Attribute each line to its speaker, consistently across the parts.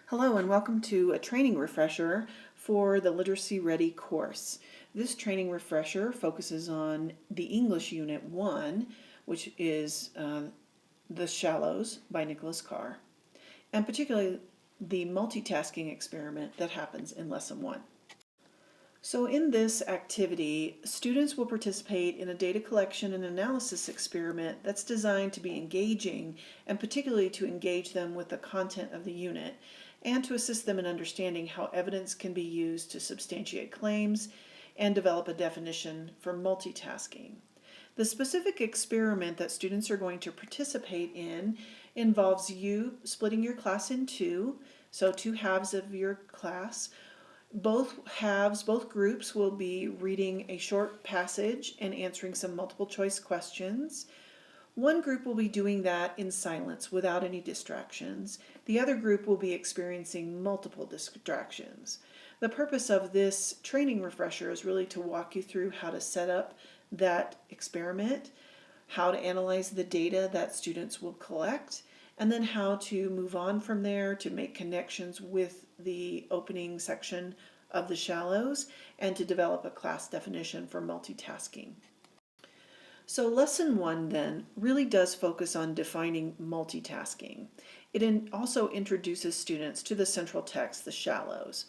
Speaker 1: Hello and welcome to a training refresher for the Literacy Ready course. This training refresher focuses on the English Unit 1, which is The Shallows by Nicholas Carr, and particularly the multitasking experiment that happens in Lesson 1. So in this activity, students will participate in a data collection and analysis experiment that's designed to be engaging and particularly to engage them with the content of the unit and to assist them in understanding how evidence can be used to substantiate claims and develop a definition for multitasking. The specific experiment that students are going to participate in involves you splitting your class in two, so two halves of your class. Both groups will be reading a short passage and answering some multiple choice questions. One group will be doing that in silence without any distractions. The other group will be experiencing multiple distractions. The purpose of this training refresher is really to walk you through how to set up that experiment, how to analyze the data that students will collect, and then how to move on from there to make connections with the opening section of the shallows and to develop a class definition for multitasking. So lesson 1 then really does focus on defining multitasking. It also introduces students to the central text, the shallows.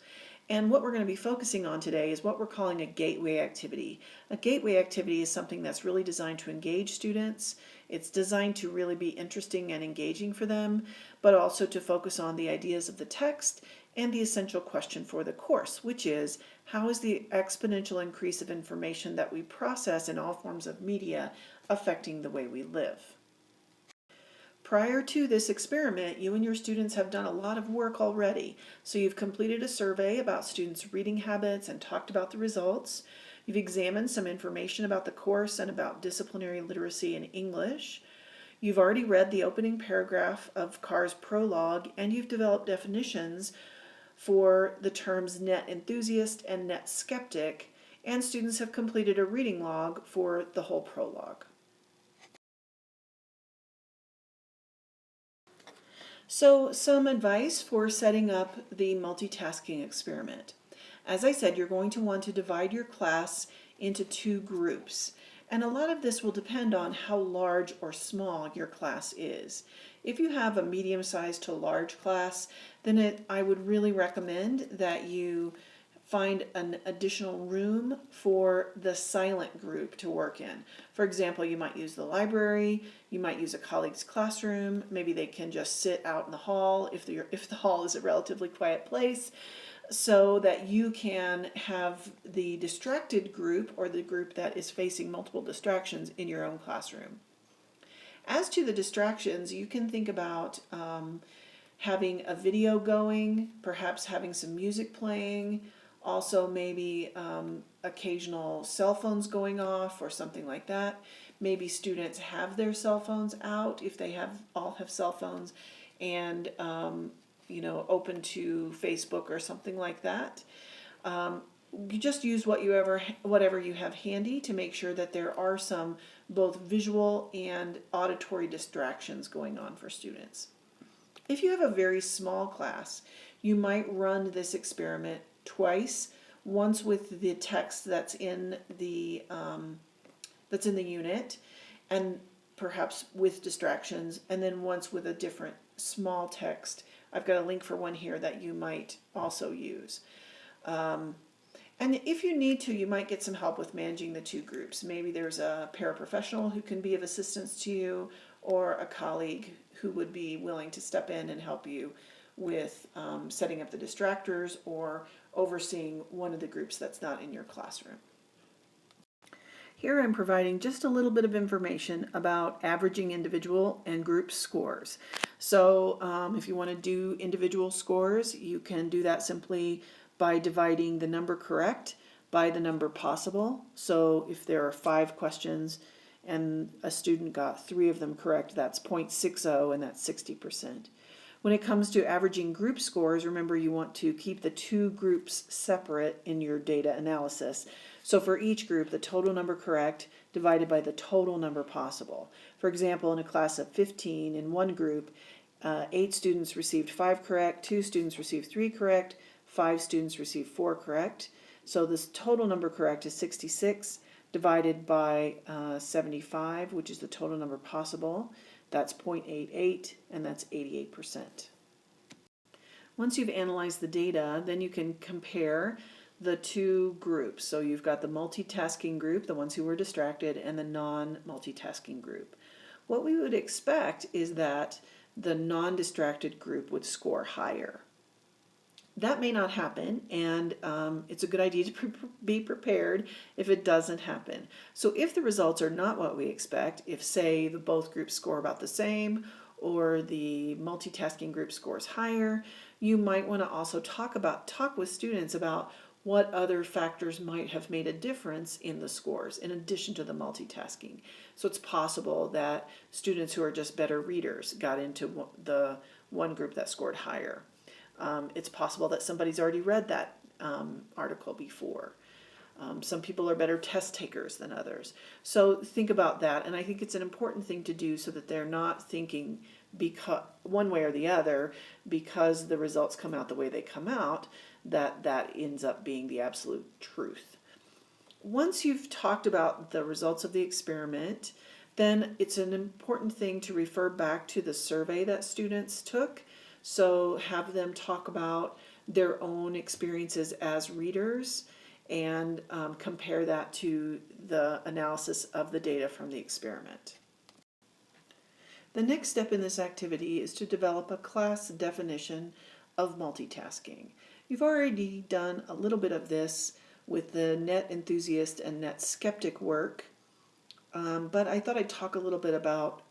Speaker 1: And what we're going to be focusing on today is what we're calling a gateway activity. A gateway activity is something that's really designed to engage students. It's designed to really be interesting and engaging for them, but also to focus on the ideas of the text and the essential question for the course, which is, how is the exponential increase of information that we process in all forms of media affecting the way we live? Prior to this experiment, you and your students have done a lot of work already. So you've completed a survey about students' reading habits and talked about the results. You've examined some information about the course and about disciplinary literacy in English. You've already read the opening paragraph of Carr's prologue, and you've developed definitions for the terms net enthusiast and net skeptic, and students have completed a reading log for the whole prologue. So some advice for setting up the multitasking experiment. As I said, you're going to want to divide your class into two groups. And a lot of this will depend on how large or small your class is. If you have a medium-sized to large class, then I would really recommend that you find an additional room for the silent group to work in. For example, you might use the library, you might use a colleague's classroom, maybe they can just sit out in the hall if the hall is a relatively quiet place, so that you can have the distracted group or the group that is facing multiple distractions in your own classroom. As to the distractions, you can think about having a video going, perhaps having some music playing, also maybe occasional cell phones going off or something like that. Maybe students have their cell phones out if they all have cell phones and open to Facebook or something like that. You just use whatever you have handy to make sure that there are some both visual and auditory distractions going on for students. If you have a very small class, you might run this experiment twice, once with the text that's in the unit and perhaps with distractions, and then once with a different small text. I've got a link for one here that you might also use. And if you need to, you might get some help with managing the two groups. Maybe there's a paraprofessional who can be of assistance to you, or a colleague who would be willing to step in and help you with setting up the distractors or overseeing one of the groups that's not in your classroom. Here I'm providing just a little bit of information about averaging individual and group scores. So if you want to do individual scores, you can do that simply by dividing the number correct by the number possible. So if there are 5 questions and a student got 3 of them correct, that's 0.60 and that's 60%. When it comes to averaging group scores, remember you want to keep the two groups separate in your data analysis. So for each group, the total number correct divided by the total number possible. For example, in a class of 15 in one group, 8 students received 5 correct, 2 students received 3 correct, 5 students received 4 correct. So this total number correct is 66 divided by 75, which is the total number possible. That's 0.88, and that's 88%. Once you've analyzed the data, then you can compare the two groups. So you've got the multitasking group, the ones who were distracted, and the non-multitasking group. What we would expect is that the non-distracted group would score higher. That may not happen, and it's a good idea to be prepared if it doesn't happen. So if the results are not what we expect, if say the both groups score about the same, or the multitasking group scores higher, you might want to also talk with students about what other factors might have made a difference in the scores in addition to the multitasking. So it's possible that students who are just better readers got into the one group that scored higher. It's possible that somebody's already read that article before. Some people are better test takers than others. So think about that, and I think it's an important thing to do so that they're not thinking because one way or the other, because the results come out the way they come out, that ends up being the absolute truth. Once you've talked about the results of the experiment, then it's an important thing to refer back to the survey that students took. So have them talk about their own experiences as readers and compare that to the analysis of the data from the experiment. The next step in this activity is to develop a class definition of multitasking. You've already done a little bit of this with the net enthusiast and net skeptic work, but I thought I'd talk a little bit about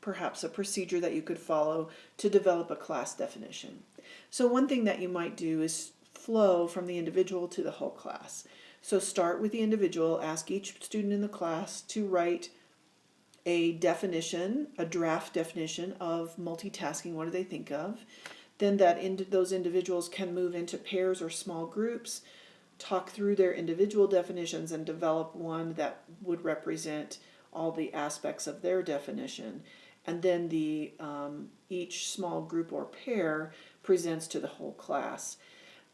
Speaker 1: perhaps a procedure that you could follow to develop a class definition. So one thing that you might do is flow from the individual to the whole class. So start with the individual, ask each student in the class to write a definition, a draft definition of multitasking. What do they think of? Then those individuals can move into pairs or small groups, talk through their individual definitions, and develop one that would represent all the aspects of their definition. And then each small group or pair presents to the whole class.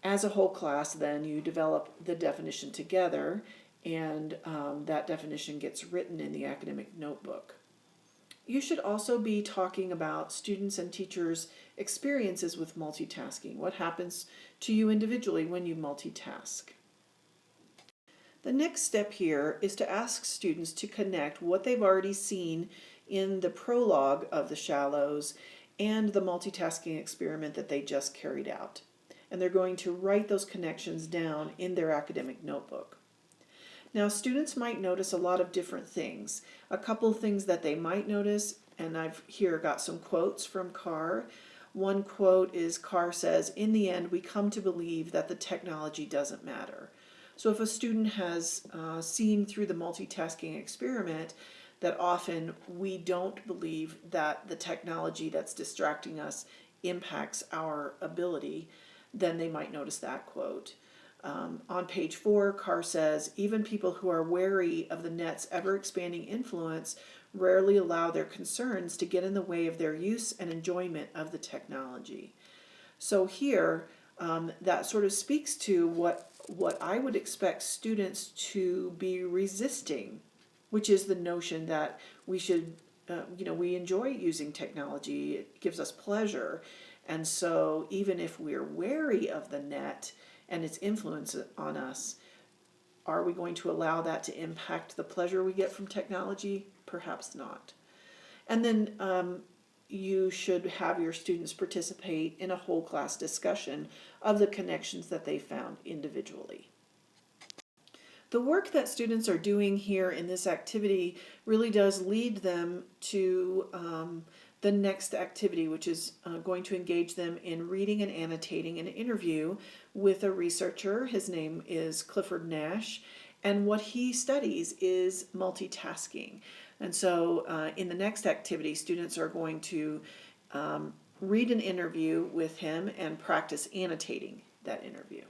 Speaker 1: As a whole class, then you develop the definition together, and that definition gets written in the academic notebook. You should also be talking about students' and teachers' experiences with multitasking. What happens to you individually when you multitask? The next step here is to ask students to connect what they've already seen in the prologue of the Shallows and the multitasking experiment that they just carried out. And they're going to write those connections down in their academic notebook. Now, students might notice a lot of different things. A couple of things that they might notice, and I've here got some quotes from Carr. One quote is, Carr says, "In the end, we come to believe that the technology doesn't matter." So if a student has seen through the multitasking experiment that often we don't believe that the technology that's distracting us impacts our ability, then they might notice that quote. On page 4, Carr says, "Even people who are wary of the net's ever-expanding influence rarely allow their concerns to get in the way of their use and enjoyment of the technology." So here, that sort of speaks to what I would expect students to be resisting, which is the notion that we should, we enjoy using technology. It gives us pleasure. And so even if we're wary of the net and its influence on us, are we going to allow that to impact the pleasure we get from technology? Perhaps not. And then you should have your students participate in a whole class discussion of the connections that they found individually. The work that students are doing here in this activity really does lead them to the next activity, which is going to engage them in reading and annotating an interview with a researcher. His name is Clifford Nash, and what he studies is multitasking. And so in the next activity, students are going to read an interview with him and practice annotating that interview.